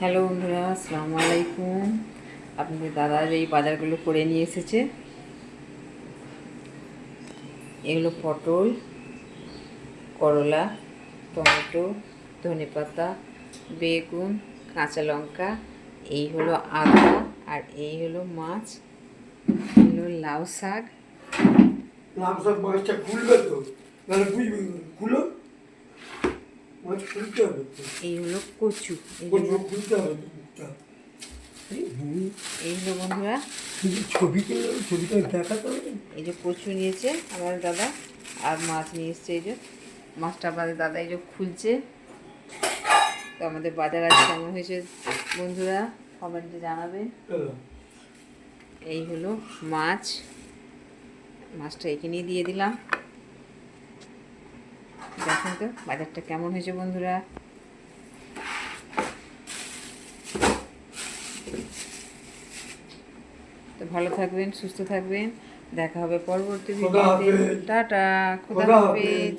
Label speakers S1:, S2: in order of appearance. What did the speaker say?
S1: Hello বন্ধুরা, আসসালামু আলাইকুম। আপনাদের দাদা এই বাজারগুলো করে নিয়ে এসেছে। এগুলো পটল, করলা, টমেটো, ধনেপাতা, বেগুন, কাঁচা লঙ্কা, এই হলো আদা, আর এই হলো মাছ, এই হলো লাউ শাক।
S2: লাউ শাক মাছটা খুলবে তো, তাহলে বুঝবে খুলো, মাছ খুলতে হবে তো,
S1: এই হলো কচু।
S2: খুলতে হবে তো মুখটা।
S1: এই হলো বন্ধুরা,
S2: ছবিটা দেখাতে হবে।
S1: এই যে কচু নিয়েছে আমার দাদা, আর মাছ নিয়ে এসছে। এই যে মাছটা আমাদের দাদা এই যে খুলছে। তো আমাদের বাজার আজ কেমন হয়েছে বন্ধুরা কমেন্টে জানাবেন। এই হলো মাছ, মাছটা এখানেই দিয়ে দিলাম। দেখেন তো বাজারটা কেমন হয়েছে বন্ধুরা। তো ভালো থাকবেন, সুস্থ থাকবেন, দেখা হবে পরবর্তী ভিডিওতে। টাটা, খোদা হাফেজ।